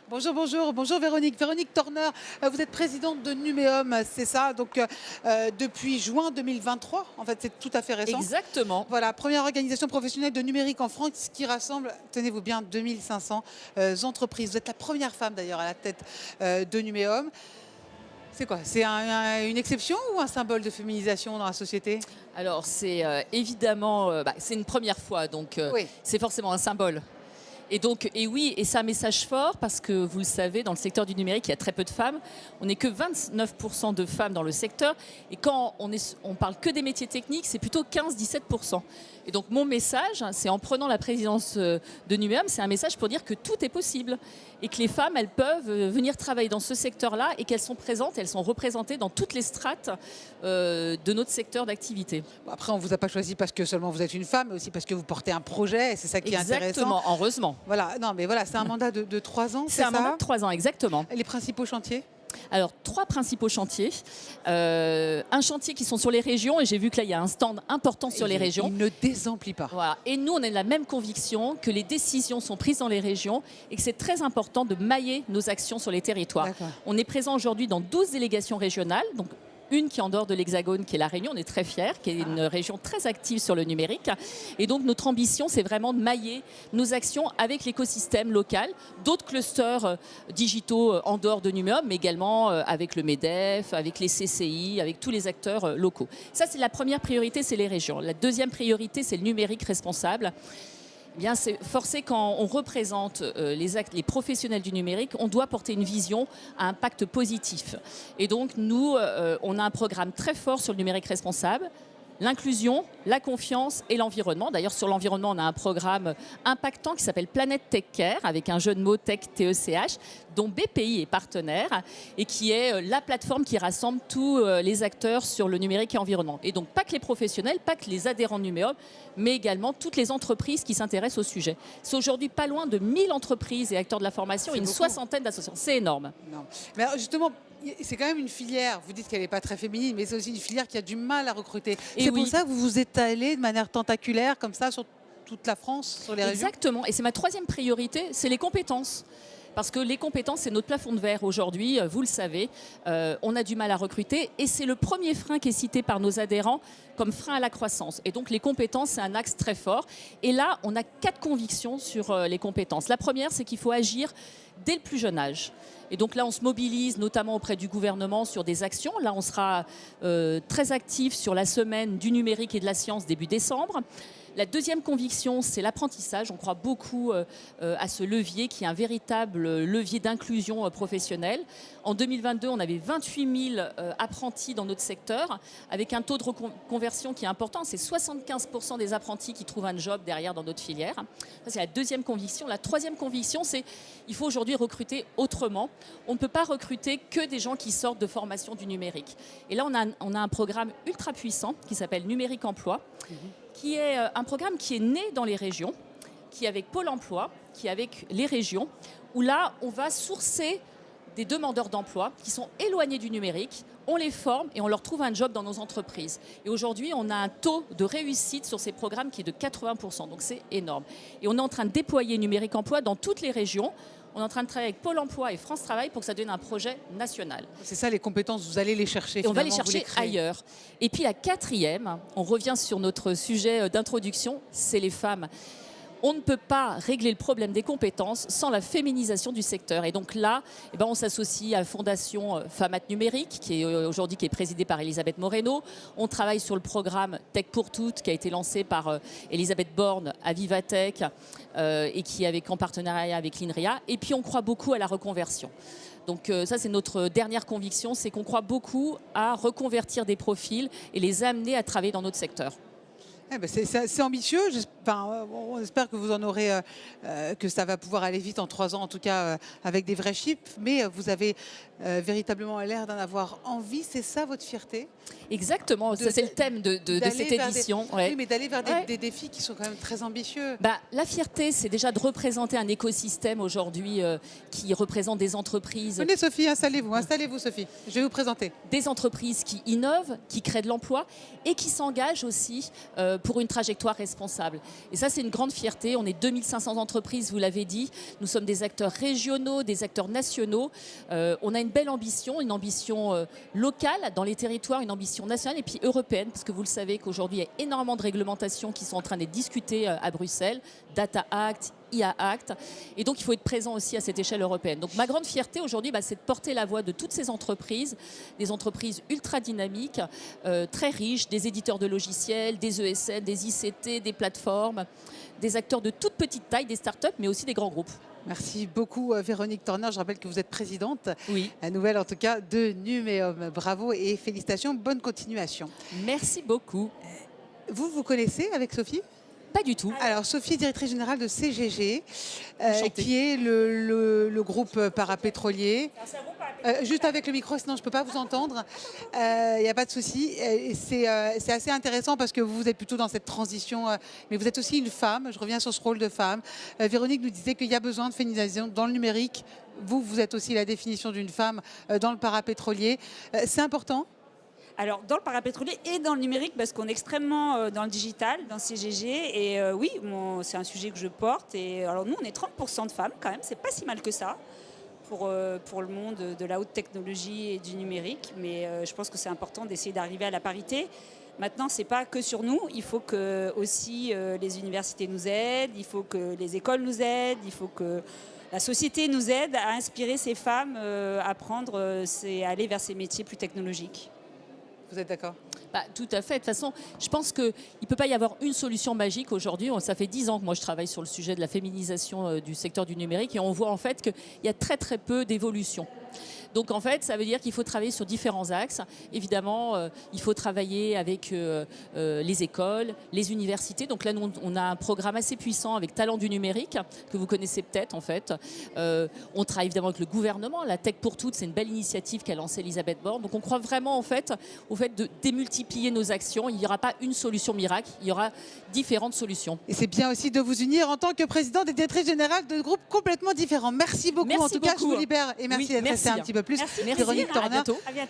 Bonjour, bonjour, bonjour Véronique. Véronique Torner, vous êtes présidente de Numéum, c'est ça, donc depuis juin 2023, en fait c'est tout à fait récent. Exactement. Voilà, première organisation professionnelle de numérique en France qui rassemble, tenez-vous bien, 2500 entreprises. Vous êtes la première femme d'ailleurs à la tête de Numéum. C'est quoi? C'est une exception ou un symbole de féminisation dans la société? Alors c'est évidemment, c'est une première fois, donc Oui. c'est forcément un symbole. Et donc, et oui, et c'est un message fort parce que vous le savez, dans le secteur du numérique, il y a très peu de femmes. On n'est que 29% de femmes dans le secteur. Et quand on parle que des métiers techniques, c'est plutôt 15-17%. Et donc mon message, c'est en prenant la présidence de Numéum, c'est un message pour dire que tout est possible. Et que les femmes, elles peuvent venir travailler dans ce secteur-là et qu'elles sont présentes, elles sont représentées dans toutes les strates de notre secteur d'activité. Bon, après, on ne vous a pas choisi parce que seulement vous êtes une femme, mais aussi parce que vous portez un projet, et c'est ça qui est intéressant. Exactement, heureusement. Voilà, non, mais voilà, c'est un mandat de 3 ans, C'est un mandat de 3 ans, exactement. Les principaux chantiers? Alors, 3 principaux chantiers. Un chantier qui sont sur les régions, et j'ai vu que là, il y a un stand important sur les régions. Il ne désemplit pas. Voilà. Et nous, on a la même conviction que les décisions sont prises dans les régions et que c'est très important de mailler nos actions sur les territoires. On est présent aujourd'hui dans 12 délégations régionales, donc une qui est en dehors de l'Hexagone, qui est La Réunion, on est très fiers, qui est une région très active sur le numérique. Et donc notre ambition, c'est vraiment de mailler nos actions avec l'écosystème local, d'autres clusters digitaux en dehors de Numéum, mais également avec le MEDEF, avec les CCI, avec tous les acteurs locaux. Ça, c'est la première priorité, c'est les régions. La deuxième priorité, c'est le numérique responsable. Eh bien, c'est forcé quand on représente les professionnels du numérique, on doit porter une vision à impact positif. Et donc, nous, on a un programme très fort sur le numérique responsable, l'inclusion, la confiance et l'environnement. D'ailleurs, sur l'environnement, on a un programme impactant qui s'appelle Planète Tech Care, avec un jeu de mots Tech TECH, dont BPI est partenaire et qui est la plateforme qui rassemble tous les acteurs sur le numérique et l'environnement. Et donc, pas que les professionnels, pas que les adhérents de Numéum, mais également toutes les entreprises qui s'intéressent au sujet. C'est aujourd'hui pas loin de 1000 entreprises et acteurs de la formation et une soixantaine d'associations. C'est énorme. Non. Mais alors, justement, c'est quand même une filière, vous dites qu'elle n'est pas très féminine, mais c'est aussi une filière qui a du mal à recruter. C'est pour ça que vous vous étalez de manière tentaculaire, comme ça, sur toute la France, sur les régions? Exactement. Et c'est ma troisième priorité, c'est les compétences. Parce que les compétences, c'est notre plafond de verre aujourd'hui, vous le savez. On a du mal à recruter et c'est le premier frein qui est cité par nos adhérents comme frein à la croissance. Et donc les compétences, c'est un axe très fort. Et là, on a 4 convictions sur les compétences. La première, c'est qu'il faut agir dès le plus jeune âge. Et donc là, on se mobilise notamment auprès du gouvernement sur des actions. Là, on sera très actif sur la semaine du numérique et de la science début décembre. La deuxième conviction, c'est l'apprentissage. On croit beaucoup à ce levier qui est un véritable levier d'inclusion professionnelle. En 2022, on avait 28 000 apprentis dans notre secteur, avec un taux de reconversion qui est important. C'est 75% des apprentis qui trouvent un job derrière dans notre filière. Ça, c'est la deuxième conviction. La troisième conviction, c'est qu'il faut aujourd'hui recruter autrement. On ne peut pas recruter que des gens qui sortent de formation du numérique. Et là, on a un programme ultra puissant qui s'appelle Numérique Emploi, qui est un programme qui est né dans les régions, qui est avec Pôle emploi, qui est avec les régions, où là, on va sourcer des demandeurs d'emploi qui sont éloignés du numérique, on les forme et on leur trouve un job dans nos entreprises. Et aujourd'hui, on a un taux de réussite sur ces programmes qui est de 80%, donc c'est énorme. Et on est en train de déployer Numérique Emploi dans toutes les régions. On est en train de travailler avec Pôle emploi et France Travail pour que ça devienne un projet national. C'est ça les compétences, vous allez les chercher. Et on va les chercher ailleurs. Et puis la quatrième, on revient sur notre sujet d'introduction, c'est les femmes. On ne peut pas régler le problème des compétences sans la féminisation du secteur. Et donc là, on s'associe à la Fondation Femmes Numérique, qui est aujourd'hui présidée par Elisabeth Moreno. On travaille sur le programme Tech pour toutes, qui a été lancé par Elisabeth Borne à Vivatech et qui est en partenariat avec l'INRIA. Et puis on croit beaucoup à la reconversion. Donc ça, c'est notre dernière conviction, c'est qu'on croit beaucoup à reconvertir des profils et les amener à travailler dans notre secteur. C'est ambitieux. On espère que vous en aurez, que ça va pouvoir aller vite en 3 ans, en tout cas avec des vrais chiffres. Mais vous avez véritablement l'air d'en avoir envie. C'est ça votre fierté? Exactement. Ça, c'est le thème de cette édition. Oui, mais d'aller vers des défis qui sont quand même très ambitieux. La fierté, c'est déjà de représenter un écosystème aujourd'hui qui représente des entreprises. Venez Sophie, installez-vous Sophie. Je vais vous présenter. Des entreprises qui innovent, qui créent de l'emploi et qui s'engagent aussi pour une trajectoire responsable. Et ça, c'est une grande fierté. On est 2500 entreprises, vous l'avez dit. Nous sommes des acteurs régionaux, des acteurs nationaux. On a une belle ambition, une ambition locale dans les territoires, une ambition nationale et puis européenne, parce que vous le savez qu'aujourd'hui, il y a énormément de réglementations qui sont en train d'être discutées à Bruxelles, Data Act, IA Act, et donc il faut être présent aussi à cette échelle européenne. Donc ma grande fierté aujourd'hui, c'est de porter la voix de toutes ces entreprises, des entreprises ultra dynamiques, très riches, des éditeurs de logiciels, des ESN, des ICT, des plateformes, des acteurs de toute petite taille, des startups, mais aussi des grands groupes. Merci beaucoup Véronique Torner. Je rappelle que vous êtes présidente, oui, nouvelle en tout cas, de Numéum. Bravo et félicitations, bonne continuation. Merci beaucoup. Vous connaissez avec Sophie ? Pas du tout. Alors, Sophie, directrice générale de CGG, qui est le groupe parapétrolier. Juste avec le micro, sinon je ne peux pas vous entendre. Il n'y a pas de souci. C'est assez intéressant parce que vous êtes plutôt dans cette transition, mais vous êtes aussi une femme. Je reviens sur ce rôle de femme. Véronique nous disait qu'il y a besoin de féminisation dans le numérique. Vous êtes aussi la définition d'une femme dans le parapétrolier. C'est important ? Alors, dans le parapétrolier et dans le numérique, parce qu'on est extrêmement dans le digital, dans CGG. Et oui, c'est un sujet que je porte. Et alors, nous, on est 30% de femmes quand même. C'est pas si mal que ça pour le monde de la haute technologie et du numérique. Mais je pense que c'est important d'essayer d'arriver à la parité. Maintenant, ce n'est pas que sur nous. Il faut que aussi les universités nous aident. Il faut que les écoles nous aident. Il faut que la société nous aide à inspirer ces femmes à aller vers ces métiers plus technologiques. Vous êtes d'accord ? Tout à fait. De toute façon, je pense qu'il ne peut pas y avoir une solution magique aujourd'hui. Ça fait 10 ans que moi je travaille sur le sujet de la féminisation du secteur du numérique et on voit en fait qu'il y a très très peu d'évolution. Donc en fait, ça veut dire qu'il faut travailler sur différents axes. Évidemment, il faut travailler avec les écoles, les universités. Donc là, nous, on a un programme assez puissant avec Talent du numérique, que vous connaissez peut-être en fait. On travaille évidemment avec le gouvernement. La Tech pour toutes, c'est une belle initiative qu'a lancée Elisabeth Borne. Donc on croit vraiment en fait, au fait de démultiplier nos actions. Il n'y aura pas une solution miracle, il y aura différentes solutions. Et c'est bien aussi de vous unir en tant que présidente et directrice générale de groupes complètement différents. Merci beaucoup. Merci en tout cas, beaucoup. Je vous libère et merci d'être resté un petit peu plus. Merci. Véronique Torner. À bientôt.